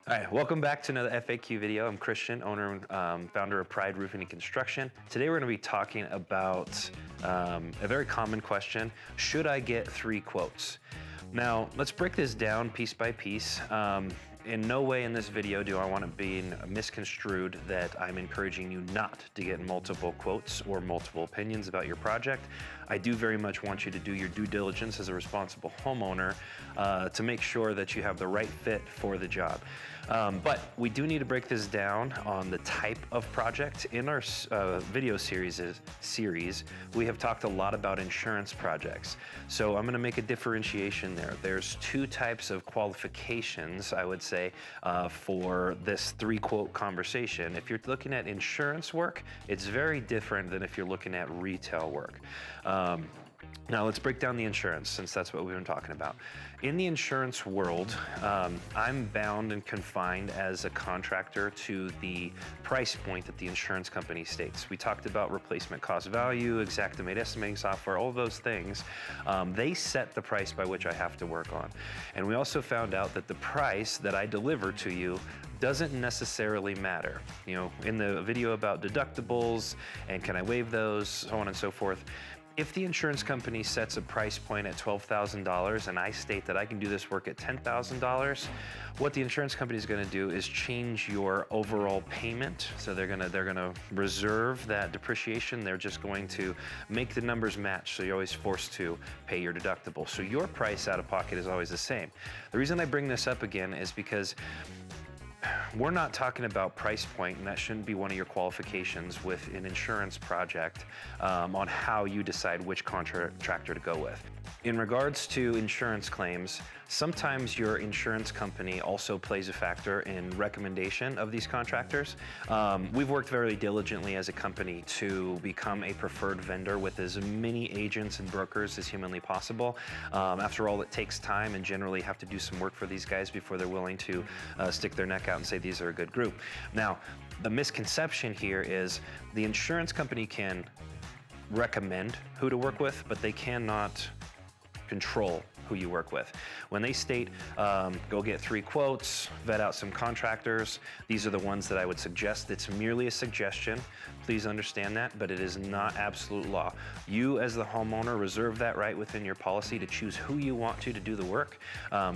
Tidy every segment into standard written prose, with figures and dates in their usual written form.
All right, welcome back to another FAQ video. I'm Christian, owner and founder of Pride Roofing and Construction. Today we're going to be talking about a very common question: should I get 3 quotes? Now, let's break this down piece by piece. In no way in this video do I want it being misconstrued that I'm encouraging you not to get multiple quotes or multiple opinions about your project. I do very much want you to do your due diligence as a responsible homeowner to make sure that you have the right fit for the job. But we do need to break this down on the type of project. In our video series, we have talked a lot about insurance projects. So I'm gonna make a differentiation there. There's 2 types of qualifications, I would say, for this 3-quote conversation. If you're looking at insurance work, it's very different than if you're looking at retail work. Now let's break down the insurance, since that's what we've been talking about. In the insurance world, I'm bound and confined as a contractor to the price point that the insurance company states. We talked about replacement cost value, Xactimate estimating software, all of those things. They set the price by which I have to work on. And we also found out that the price that I deliver to you doesn't necessarily matter. You know, in the video about deductibles and can I waive those, so on and so forth, if the insurance company sets a price point at $12,000 and I state that I can do this work at $10,000, what the insurance company is going to do is change your overall payment. So they're gonna reserve that depreciation. They're just going to make the numbers match. So you're always forced to pay your deductible. So your price out of pocket is always the same. The reason I bring this up again is because we're not talking about price point, and that shouldn't be one of your qualifications with an insurance project on how you decide which contractor to go with. In regards to insurance claims, sometimes your insurance company also plays a factor in recommendation of these contractors. We've worked very diligently as a company to become a preferred vendor with as many agents and brokers as humanly possible. After all, it takes time, and generally have to do some work for these guys before they're willing to stick their neck out and say these are a good group. Now, the misconception here is the insurance company can recommend who to work with, but they cannot control who you work with. When they state, go get 3 quotes, vet out some contractors, these are the ones that I would suggest. It's merely a suggestion. Please understand that, but it is not absolute law. You as the homeowner reserve that right within your policy to choose who you want to do the work.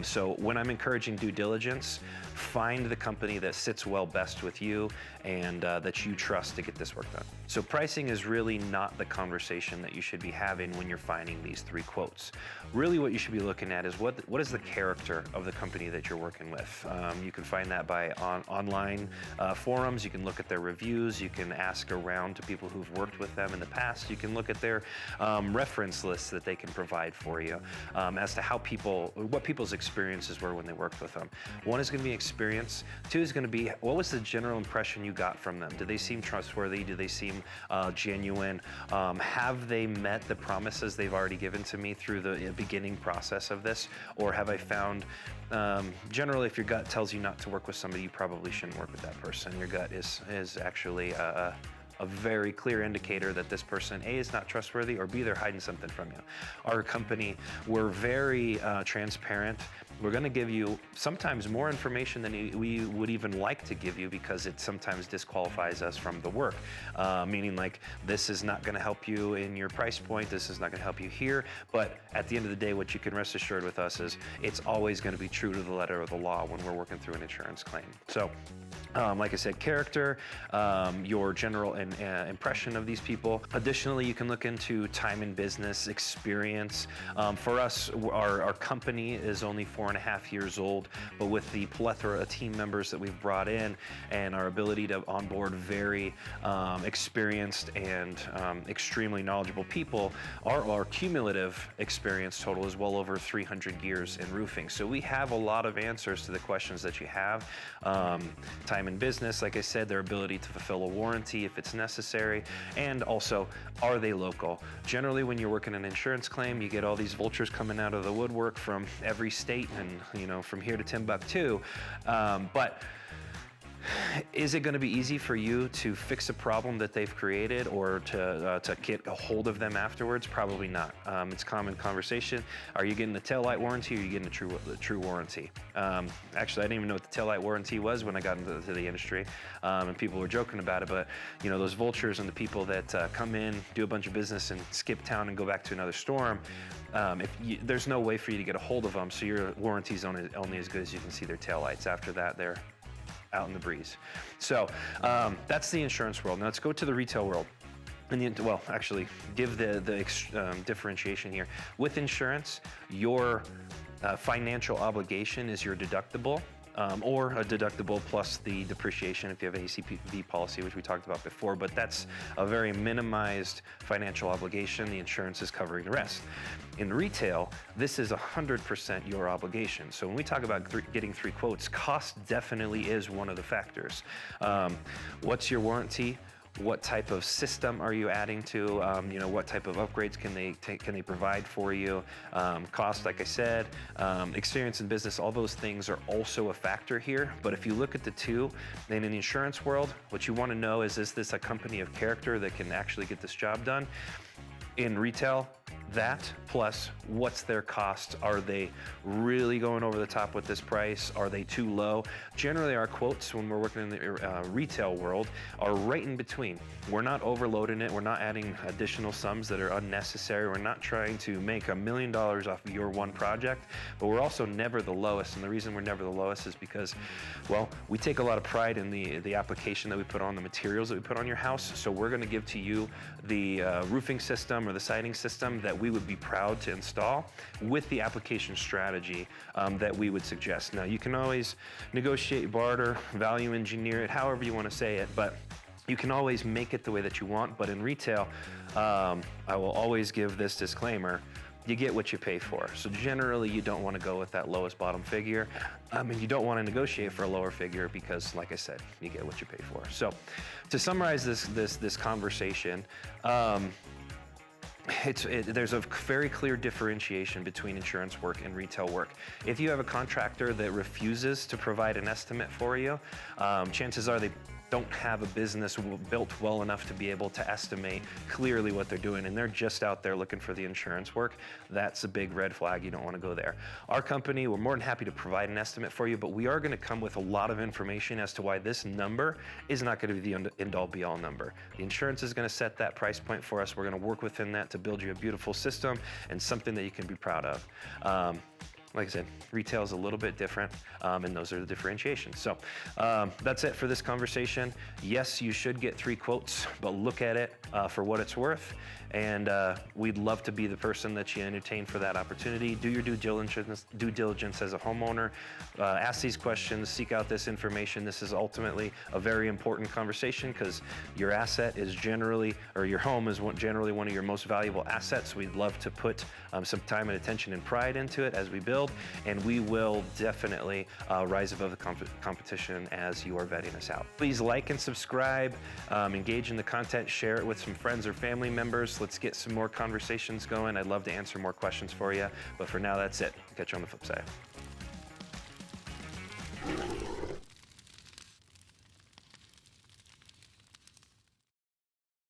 So when I'm encouraging due diligence, find the company that sits well best with you and that you trust to get this work done. So pricing is really not the conversation that you should be having when you're finding these 3 quotes. Really what you should be looking at is what is the character of the company that you're working with. You can find that by online forums. You can look at their reviews. You can ask around to people who've worked with them in the past. You can look at their reference lists that they can provide for you as to what people's experiences were when they worked with them. 1 is going to be experience. 2 is going to be, what was the general impression you got from them? Do they seem trustworthy? Do they seem genuine? Have they met the promises they've already given to me through the beginning process of this? Or have I found, generally if your gut tells you not to work with somebody, you probably shouldn't work with that person. Your gut is actually a very clear indicator that this person, A, is not trustworthy, or B, they're hiding something from you. Our company, we're very transparent. We're going to give you sometimes more information than we would even like to give you, because it sometimes disqualifies us from the work. Meaning, like, this is not going to help you in your price point, this is not going to help you here, but at the end of the day, what you can rest assured with us is it's always going to be true to the letter of the law when we're working through an insurance claim. So, like I said, character, your general impression of these people. Additionally, you can look into time in business, experience. For us, our company is only 4.5 years old, but with the plethora of team members that we've brought in and our ability to onboard very experienced and extremely knowledgeable people, our cumulative experience total is well over 300 years in roofing. So we have a lot of answers to the questions that you have. Time in business, like I said, their ability to fulfill a warranty if it's necessary, and also, are they local? Generally, when you're working an insurance claim, you get all these vultures coming out of the woodwork from every state and, you know, from here to Timbuktu. But Is it going to be easy for you to fix a problem that they've created or to get a hold of them afterwards? Probably not. It's common conversation. Are you getting the taillight warranty or are you getting a true warranty? Actually, I didn't even know what the taillight warranty was when I got into the industry, and people were joking about it, but you know, those vultures and the people that come in, do a bunch of business and skip town and go back to another storm, there's no way for you to get a hold of them, so your warranty's only as good as you can see their taillights. After that, they're out in the breeze. So that's the insurance world. Now let's go to the retail world. Well, actually, give the differentiation here. With insurance, your financial obligation is your deductible, or a deductible plus the depreciation if you have an ACV policy, which we talked about before, but that's a very minimized financial obligation. The insurance is covering the rest. In retail, this is 100% your obligation. So when we talk about getting 3 quotes, cost definitely is one of the factors. What's your warranty? What type of system are you adding to? You know, what type of upgrades can they provide for you? Cost, like I said, experience in business, all those things are also a factor here. But if you look at the two, then in the insurance world, what you want to know is this a company of character that can actually get this job done? In retail, that plus what's their cost? Are they really going over the top with this price? Are they too low? Generally, our quotes when we're working in the retail world are right in between. We're not overloading it. We're not adding additional sums that are unnecessary. We're not trying to make $1 million off of your one project, but we're also never the lowest. And the reason we're never the lowest is because, well, we take a lot of pride in the application that we put on, the materials that we put on your house. So we're going to give to you the roofing system or the siding system that we would be proud to install with the application strategy that we would suggest. Now, you can always negotiate, barter, value engineer it, however you want to say it, but you can always make it the way that you want. But in retail, I will always give this disclaimer: you get what you pay for. So generally, you don't want to go with that lowest bottom figure. And you don't want to negotiate for a lower figure because, like I said, you get what you pay for. So to summarize this conversation, there's a very clear differentiation between insurance work and retail work. If you have a contractor that refuses to provide an estimate for you, chances are they don't have a business built well enough to be able to estimate clearly what they're doing, and they're just out there looking for the insurance work. That's a big red flag. You don't want to go there. Our company, we're more than happy to provide an estimate for you, but we are going to come with a lot of information as to why this number is not going to be the end-all be-all number. The insurance is going to set that price point for us. We're going to work within that to build you a beautiful system and something that you can be proud of. Like I said, retail is a little bit different, and those are the differentiations. So that's it for this conversation. Yes, you should get 3 quotes, but look at it for what it's worth. And we'd love to be the person that you entertain for that opportunity. Do your due diligence as a homeowner. Ask these questions, seek out this information. This is ultimately a very important conversation because your asset is generally, or your home is generally one of your most valuable assets. We'd love to put some time and attention and pride into it as we build, and we will definitely rise above the competition as you are vetting us out. Please like and subscribe, engage in the content, share it with some friends or family members. Let's get some more conversations going. I'd love to answer more questions for you, but for now, that's it. Catch you on the flip side.